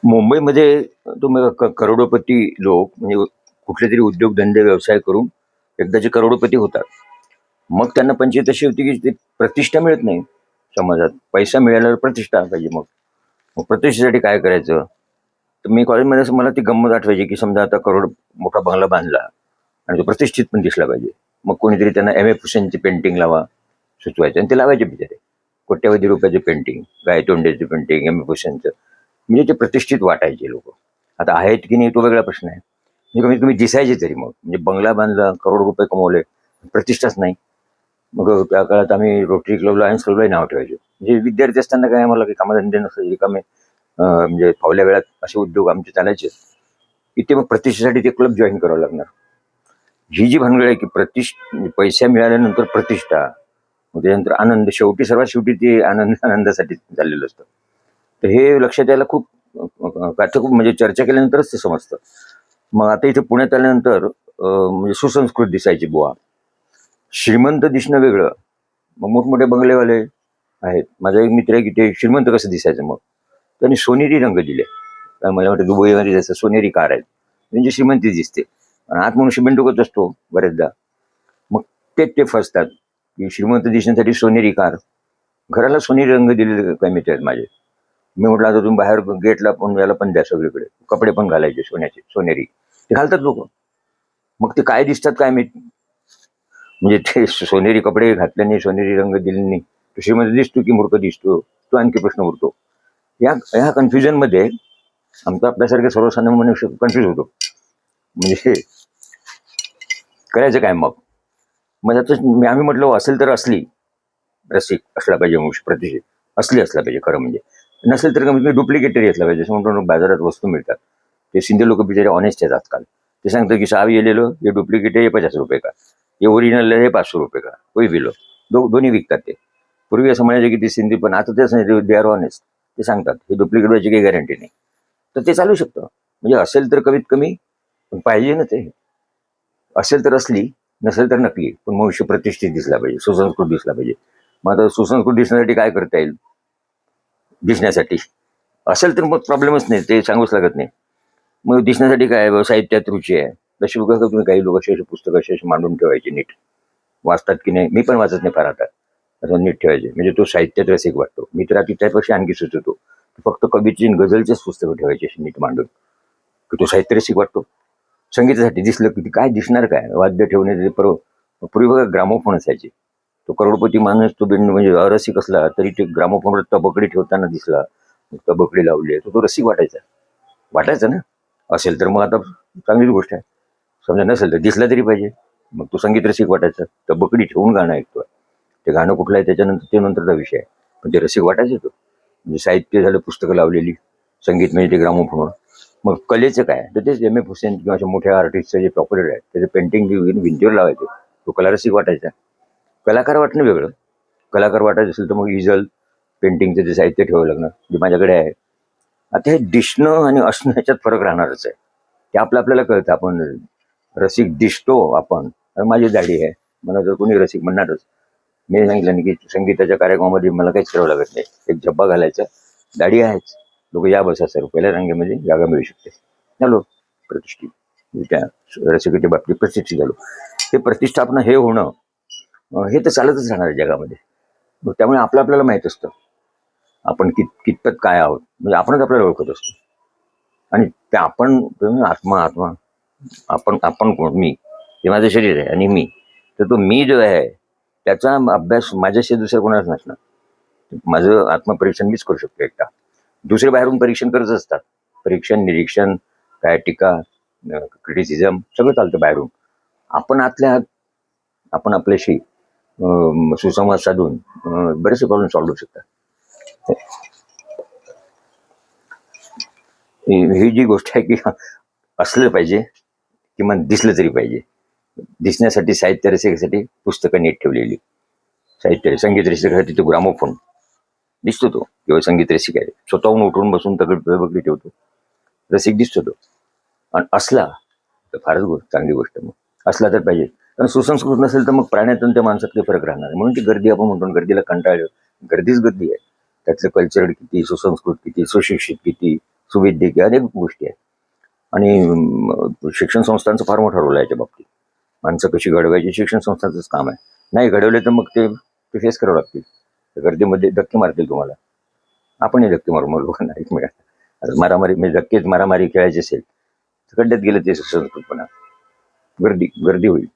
मुंबईमध्ये तुम्ही करोडोपती लोक म्हणजे कुठले तरी उद्योगधंदे व्यवसाय करून एकदाचे करोडोपती होतात. मग त्यांना पंचायत अशी होती की ते प्रतिष्ठा मिळत नाही समाजात. पैसा मिळाल्यावर प्रतिष्ठा पाहिजे. मग मग प्रतिष्ठेसाठी काय करायचं? तर मी कॉलेजमध्ये असं मला ती गंमत आठवायची की समजा आता करोड मोठा बंगला बांधला आणि तो प्रतिष्ठित पण दिसला पाहिजे. मग कोणीतरी त्यांना एम एफ हुसेनची पेंटिंग लावा सुचवायचे आणि ते लावायचे बिचारे. कोट्यवधी रुपयाचे पेंटिंग, गायतोंडेचे पेंटिंग, एम एफ हुसेनचं. म्हणजे ते प्रतिष्ठित वाटायचे लोक. आता आहेत की नाही तो वेगळा प्रश्न आहे. म्हणजे कमीत कमी दिसायचे तरी. मग म्हणजे बंगला बांधला, करोड रुपये कमवले, प्रतिष्ठाच नाही. मग त्या काळात आम्ही रोटरी क्लबला, लायन्स क्लबलाही नाव ठेवायचो. म्हणजे विद्यार्थी असताना काय आम्हाला काही कामधंदे नसायचे, रिकामे म्हणजे फावल्या वेळात असे उद्योग आमचे चालायचे. इथे मग प्रतिष्ठेसाठी ते क्लब जॉईन करावं लागणार. ही जी भानगड आहे की पैसा मिळाल्यानंतर प्रतिष्ठा, मग त्याच्यानंतर आनंद, शेवटी सर्वात शेवटी ते आनंदासाठी चाललेलं असतं. तर हे लक्षात यायला खूप खूप म्हणजे चर्चा केल्यानंतरच ते समजतं. मग आता इथे पुण्यात आल्यानंतर म्हणजे सुसंस्कृत दिसायची बुवा. श्रीमंत दिसणं वेगळं. मग मोठमोठे बंगलेवाले आहेत. माझा एक मित्र आहे की ते श्रीमंत कसं दिसायचं. मग त्यांनी सोनेरी रंग दिले. मला वाटतं दुबईमध्ये जसं सोनेरी कार आहेत म्हणजे श्रीमंती दिसते. आणि आत मनुष्य बिंडोकच असतो बरेचदा. मग ते फसतात की श्रीमंत दिसण्यासाठी सोनेरी कार, घराला सोनेरी रंग दिलेले काही मित्र आहेत माझे. मी म्हटलं आता तुम्ही बाहेर गेटला पण याला पण द्या, सगळीकडे कपडे पण घालायचे सोन्याचे, सोनेरी. ते घालतात लोक. मग ते काय दिसतात काय माहित. म्हणजे ते सोनेरी कपडे घातल्याने, सोनेरी रंग दिल्याने तो श्रीमंत दिसतो की मूर्ख दिसतो, तो आणखी प्रश्न उरतो. ह्या कन्फ्युजन मध्ये आमचा आपल्यासारखे सर्वसामान्य मनुष्य कन्फ्युज होतो. म्हणजे करायचं काय मग. मग आता आम्ही म्हटलं असेल तर असली रसिक असला पाहिजे, वंश प्रतिष्ठित असली असला पाहिजे खरं म्हणजे. नसेल तर कमीत कमी डुप्लिकेट तरी असला पाहिजे. असं म्हणतो बाजारात वस्तू मिळतात ते सिंधे लोक बिचारे ऑनेस्ट आहेत आजकाल. ते सांगतात की साहब ये ले लो, ये डुप्लिकेट आहे, ये 50 रुपये का, हे ओरिजिनल आहे, 500 रुपये का, कोई भी लो. दोन्ही विकतात ते. पूर्वी असं म्हणायचे की ते सिंधी, पण आता तेच नाही, दे आर ऑनेस्ट. ते सांगतात हे डुप्लिकेट व्हायची काही गॅरंटी नाही. तर ते चालू शकतं. म्हणजे असेल तर कमीत कमी पाहिजे ना ते. असेल तर असली, नसेल तर नकली, पण मनुष्य प्रतिष्ठित दिसला पाहिजे, सुसंस्कृत दिसला पाहिजे. मग आता सुसंस्कृत दिसण्यासाठी काय करता येईल. दिसण्यासाठी असेल तर मग प्रॉब्लेमच नाही, ते सांगूच लागत नाही. मग दिसण्यासाठी काय साहित्यात रुची आहे. तशी बघा तुम्ही काही लोक अशी पुस्तकं अशी मांडून ठेवायची नीट. वाचतात की नाही, मी पण वाचत नाही फार आता. असं नीट ठेवायचे म्हणजे तो साहित्यात रसिक वाटतो. मी तर त्यापेक्षा आणखी सुचवतो फक्त कवीची गझलचेच पुस्तकं ठेवायची अशी नीट मांडून, की तो साहित्य रसिक वाटतो. संगीतासाठी दिसलं की काय दिसणार काय, वाद्य ठेवण्याचे पूर्वी बघा ग्रामोफोन असायचे. तो करोडपती माणूस तो बिंड म्हणजे अरसिक असला तरी ते ग्रामोफोनवर तबकडी ठेवताना दिसला, तबकडी लावली, तो रसिक वाटायचा ना. असेल तर मग आता चांगलीच गोष्ट आहे. समजा नसेल तर दिसला तरी पाहिजे. मग तो संगीत रसिक वाटायचा. तबकडी ठेवून गाणं ऐकतोय. ते गाणं कुठलं आहे त्याच्यानंतर ते नंतरचा विषय आहे, पण ते रसिक वाटायचं. तो म्हणजे साहित्य झालं, पुस्तकं लावलेली, संगीत म्हणजे ते ग्रामोफोनवर. मग कलेचं काय तर तेच एम एफ हुसेन किंवा अशा मोठ्या आर्टिस्ट जे पॉप्युलर आहेत त्याचे पेंटिंग भिंतीवर लावायचे. तो कला रसिक वाटायचा. कलाकार वाटणं वेगळं. कलाकार वाटायचं असेल तर मग इजल पेंटिंगचं जे साहित्य ठेवावं लागणार, जे माझ्याकडे आहे. आता हे दिसणं आणि असणं ह्याच्यात फरक राहणारच आहे. ते आपल्याला कळतं. आपण रसिक दिसतो आपण. माझी दाढी आहे, मला जर कोणी रसिक म्हणणारच. मी सांगितलं नाही की संगीताच्या कार्यक्रमामध्ये मला काहीच करावं लागत नाही. एक झब्बा घालायचा, दाढी आहेच, लोक या बसा सर, पहिल्या रांगेमध्ये जागा मिळू शकते, झालो प्रतिष्ठित. त्या रसिकेच्या बाबतीत प्रतिष्ठित झालो. हे प्रतिष्ठापना हे होणं हे तर चालतच राहणार आहे जगामध्ये. मग त्यामुळे आपल्याला माहीत असतं आपण कितपत काय आहोत. म्हणजे आपणच आपल्याला ओळखत असतो. आणि ते आपण आत्मा आपण कोण, मी, हे माझं शरीर आहे आणि मी. तर तो मी जो आहे त्याचा अभ्यास माझ्याशी दुसऱ्या कोणाच नसणार. माझं आत्मपरीक्षण मीच करू शकतो एकटा. दुसरे बाहेरून परीक्षण करत असतात. परीक्षण, निरीक्षण, काय टीका, क्रिटिसिझम सगळं चालतं बाहेरून. आपण आपण आपल्याशी सुसंवाद साधून बरेचसे प्रॉब्लेम सॉल्व्ह होऊ शकतात. ही जी गोष्ट आहे की असलं पाहिजे, किंवा दिसलं तरी पाहिजे. दिसण्यासाठी साहित्य रसिकासाठी पुस्तकं नीट ठेवलेली. संगीत रसिकासाठी तो ग्रामोफोन दिसतो, तो किंवा संगीत रसिक आहे स्वतःहून उठून बसून तबकडी ठेवतो, रसिक दिसतो तो. आणि असला तर फारच चांगली गोष्ट. मग असला तर पाहिजे. कारण सुसंस्कृत नसेल तर मग प्राण्यातून त्या माणसात काही फरक राहणार आहे. म्हणून ती गर्दी आपण म्हणतो, गर्दीला कंटाळलं. गर्दीच गर्दी आहे. त्यातलं कल्चरल किती, सुसंस्कृत किती, सुशिक्षित किती, सुविद्यकीय अनेक गोष्टी आहेत. आणि शिक्षण संस्थांचा फार मोठा रोल आहे याच्या बाबतीत. माणसं कशी घडवायची शिक्षण संस्थांचंच काम आहे. नाही घडवले तर मग ते फेस करावं लागतील. गर्दीमध्ये धक्के मारतील तुम्हाला. आपणही धक्के मारू मग लोकांना एकमेकांना. आता मारामारी म्हणजे धक्केच मारामारी खेळायची असेल तर खड्ड्यात गेलं ते संस्कृतपणा. गर्दी गर्दी होईल.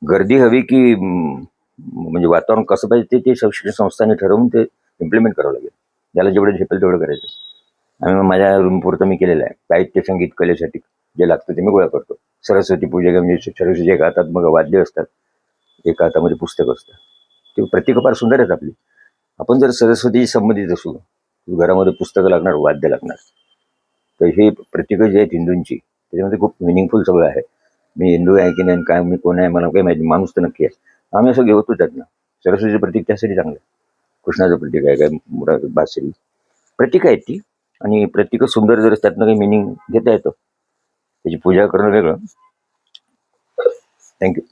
गर्दी हवी की म्हणजे वातावरण कसं पाहिजे ते शिक्षण संस्थांनी ठरवून ते इम्प्लिमेंट करावं लागेल. ज्याला जेवढं झेपेल तेवढं करायचं. आणि मग माझ्या रूमपुरतं मी केलेलं आहे. साहित्य संगीत कलेसाठी जे लागतं ते मी गोळा करतो. सरस्वती पूजा म्हणजे सरस्वती एका हातात मग वाद्य असतात, एका हातामध्ये पुस्तक असतं. ते प्रत्येक फार सुंदर आहेत आपली. आपण जर सरस्वती संबंधित असू, घरामध्ये पुस्तकं लागणार, वाद्य लागणार. तर हे प्रत्येक जे आहेत हिंदूंची त्याच्यामध्ये खूप मिनिंगफुल सगळं आहे. मी हिंदू आहे की नाही, काय मी कोण आहे मला काही माहिती, माणूस तर नक्की आहे. आम्ही असं घेतो त्यातनं. सरस्वतीचं प्रतीक त्यासाठी चांगलं आहे. कृष्णाचं प्रतीक आहे, काय बासरी प्रतीक आहेत ती. आणि प्रत्येक सुंदर जर त्यातनं काही मिनिंग घेता येतं, त्याची पूजा करणं वेगळं. थँक्यू.